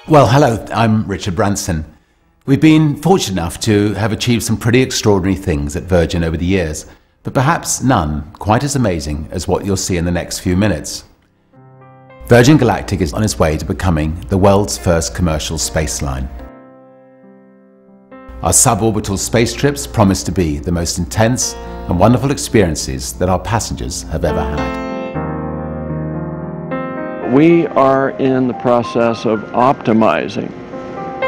Well, hello, I'm Richard Branson. We've been fortunate enough to have achieved some pretty extraordinary things at Virgin over the years, but perhaps none quite as amazing as what you'll see in the next few minutes. Virgin Galactic is on its way to becoming the world's first commercial space line. Our suborbital space trips promise to be the most intense and wonderful experiences that our passengers have ever had. We are in the process of optimizing,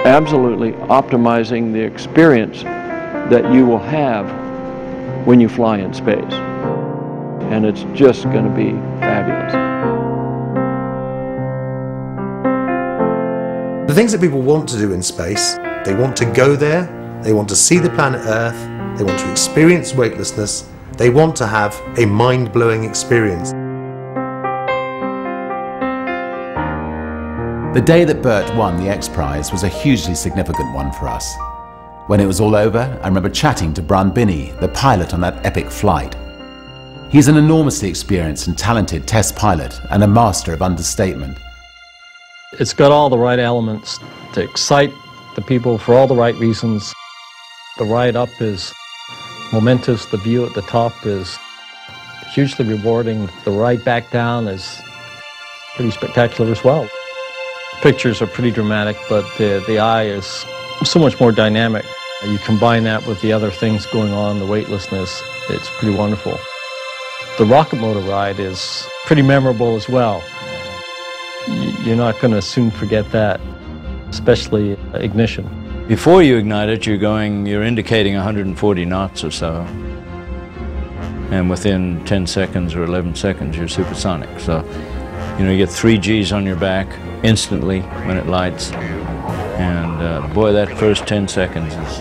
absolutely optimizing the experience that you will have when you fly in space. And it's just going to be fabulous. The things that people want to do in space, they want to go there, they want to see the planet Earth, they want to experience weightlessness, they want to have a mind-blowing experience. The day that Bert won the X Prize was a hugely significant one for us. When it was all over, I remember chatting to Brian Binney, the pilot on that epic flight. He's an enormously experienced and talented test pilot and a master of understatement. It's got all the right elements to excite the people for all the right reasons. The ride up is momentous, the view at the top is hugely rewarding, the ride back down is pretty spectacular as well. Pictures are pretty dramatic, but the eye is so much more dynamic. You combine that with the other things going on, the weightlessness, it's pretty wonderful. The rocket motor ride is pretty memorable as well. You're not going to soon forget that, especially ignition. Before you ignite it, you're indicating 140 knots or so. And within 10 seconds or 11 seconds, you're supersonic. So, you get 3 Gs on your back instantly when it lights. And boy, that first 10 seconds is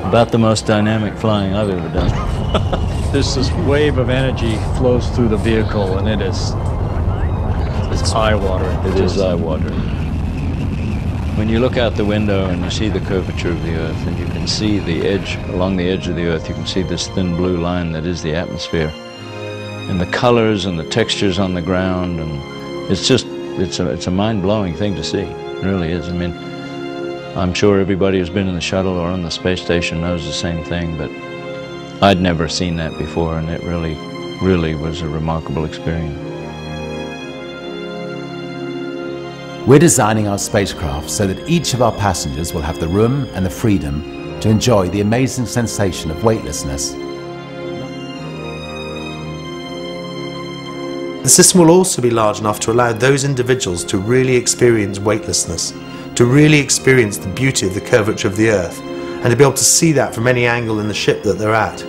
about the most dynamic flying I've ever done. This wave of energy flows through the vehicle, and it's eye-watering. It is eye-watering. When you look out the window and you see the curvature of the Earth, and you can see the edge, along the edge of the Earth, you can see this thin blue line that is the atmosphere. And the colors and the textures on the ground, and it's a mind-blowing thing to see. It really is. I mean, I'm sure everybody who's been in the shuttle or on the space station knows the same thing, but I'd never seen that before, and it really was a remarkable experience. We're designing our spacecraft so that each of our passengers will have the room and the freedom to enjoy the amazing sensation of weightlessness. The system will also be large enough to allow those individuals to really experience weightlessness, to really experience the beauty of the curvature of the Earth, and to be able to see that from any angle in the ship that they're at.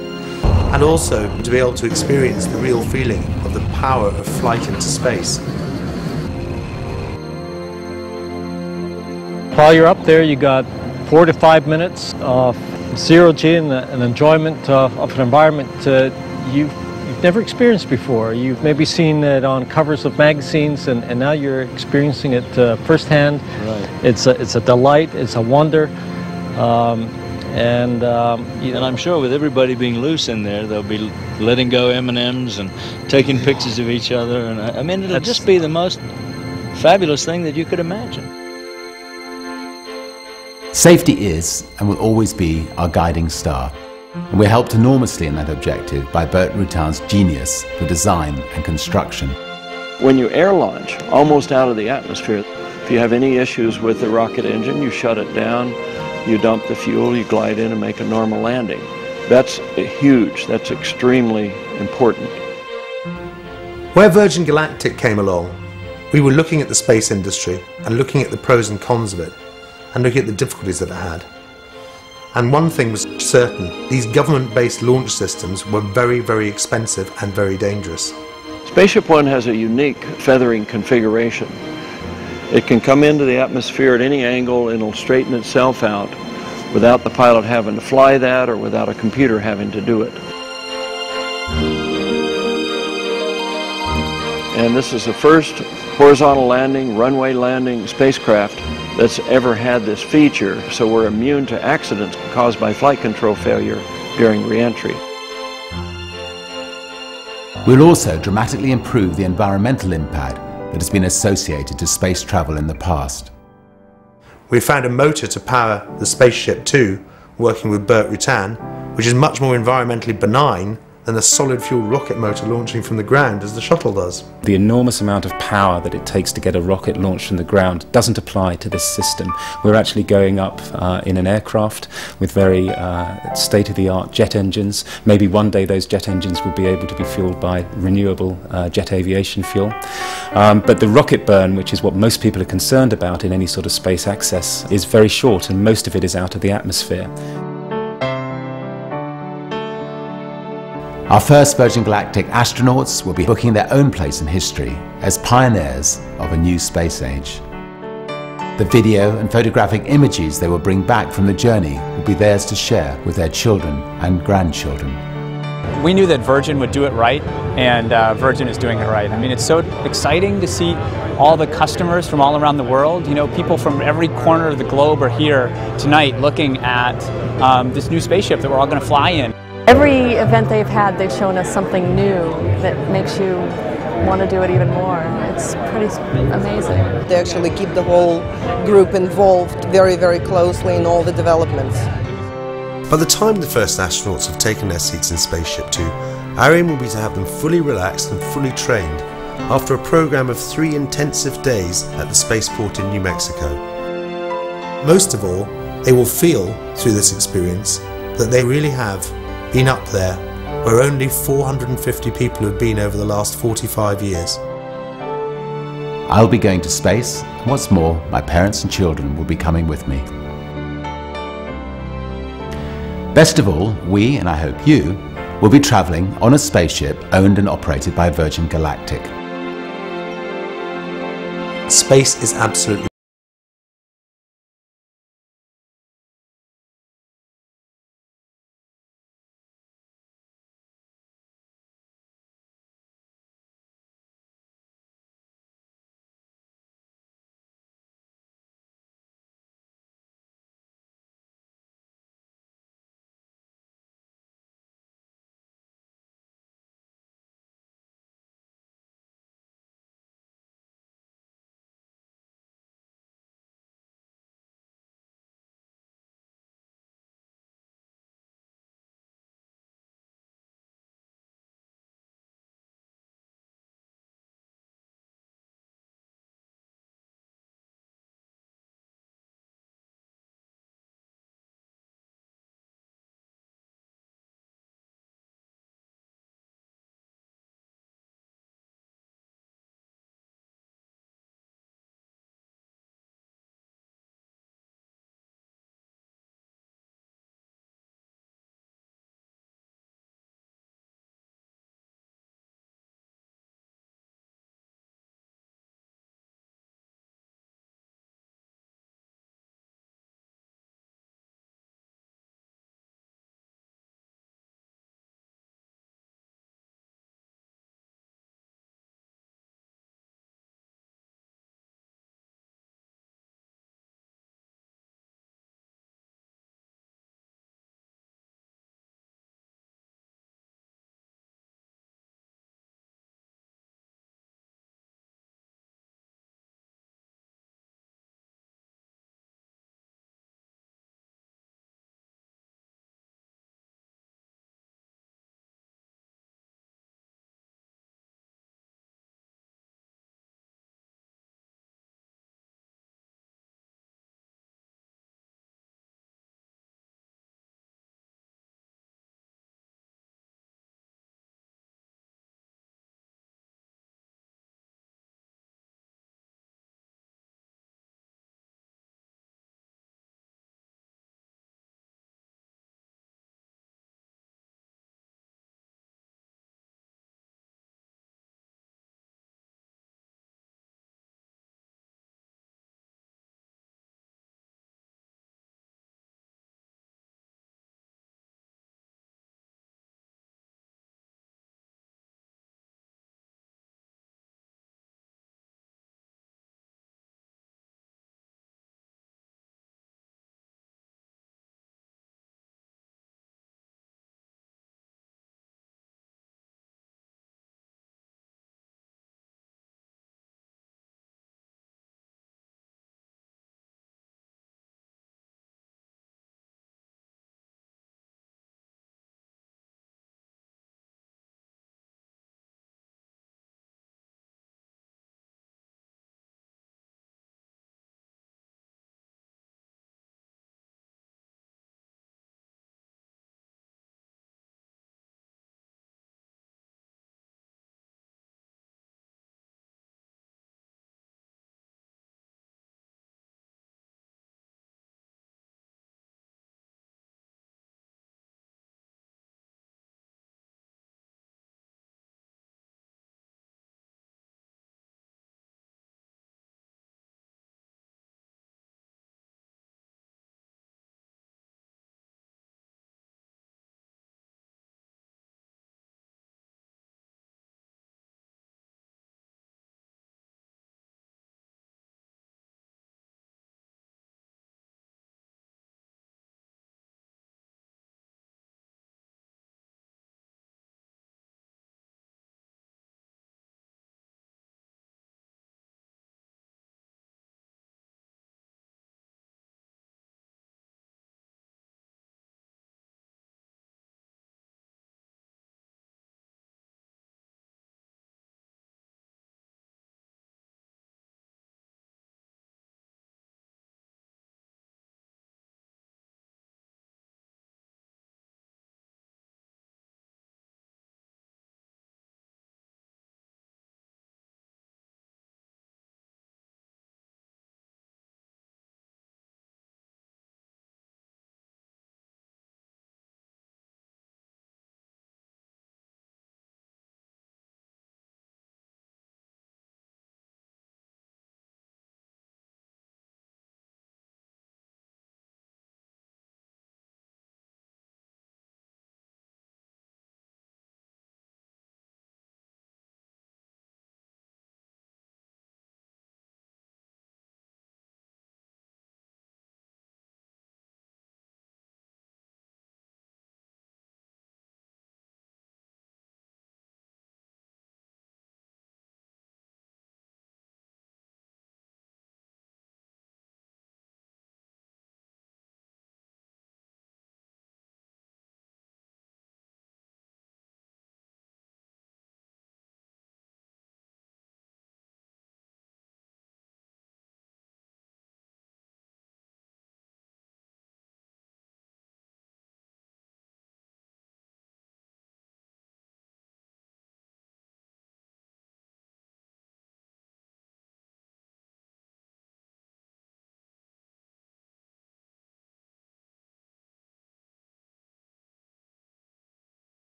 And also to be able to experience the real feeling of the power of flight into space. While you're up there, you got 4 to 5 minutes of zero G and an enjoyment of an environment you've never experienced before. You've maybe seen it on covers of magazines, and now you're experiencing it firsthand. Right. It's a delight. It's a wonder. And I'm sure with everybody being loose in there, they'll be letting go M&Ms and taking pictures of each other. And I mean, it'll just be the most fabulous thing that you could imagine. Safety is and will always be our guiding star, and we're helped enormously in that objective by Bert Rutan's genius for design and construction. When you air launch, almost out of the atmosphere, if you have any issues with the rocket engine, you shut it down, you dump the fuel, you glide in and make a normal landing. That's huge, that's extremely important. Where Virgin Galactic came along, we were looking at the space industry and looking at the pros and cons of it, and looking at the difficulties that it had. And one thing was certain, these government-based launch systems were very, very expensive and very dangerous. Spaceship One has a unique feathering configuration. It can come into the atmosphere at any angle and it'll straighten itself out without the pilot having to fly that or without a computer having to do it. And this is the first horizontal landing, runway landing spacecraft that's ever had this feature, so we're immune to accidents caused by flight control failure during re-entry. We'll also dramatically improve the environmental impact that has been associated to space travel in the past. We found a motor to power the Spaceship Two, working with Burt Rutan, which is much more environmentally benign than a solid fuel rocket motor launching from the ground as the shuttle does. The enormous amount of power that it takes to get a rocket launched from the ground doesn't apply to this system. We're actually going up in an aircraft with very state-of-the-art jet engines. Maybe one day those jet engines will be able to be fueled by renewable jet aviation fuel. But the rocket burn, which is what most people are concerned about in any sort of space access, is very short, and most of it is out of the atmosphere. Our first Virgin Galactic astronauts will be booking their own place in history as pioneers of a new space age. The video and photographic images they will bring back from the journey will be theirs to share with their children and grandchildren. We knew that Virgin would do it right, and Virgin is doing it right. I mean, it's so exciting to see all the customers from all around the world. You know, people from every corner of the globe are here tonight looking at this new spaceship that we're all going to fly in. Every event they've had, they've shown us something new that makes you want to do it even more. It's pretty amazing. They actually keep the whole group involved very, very closely in all the developments. By the time the first astronauts have taken their seats in Spaceship Two, our aim will be to have them fully relaxed and fully trained after a program of 3 intensive days at the spaceport in New Mexico. Most of all, they will feel through this experience that they really have been up there where only 450 people have been over the last 45 years. I'll be going to space, and what's more, my parents and children will be coming with me. Best of all, we, and I hope you, will be travelling on a spaceship owned and operated by Virgin Galactic. Space is absolutely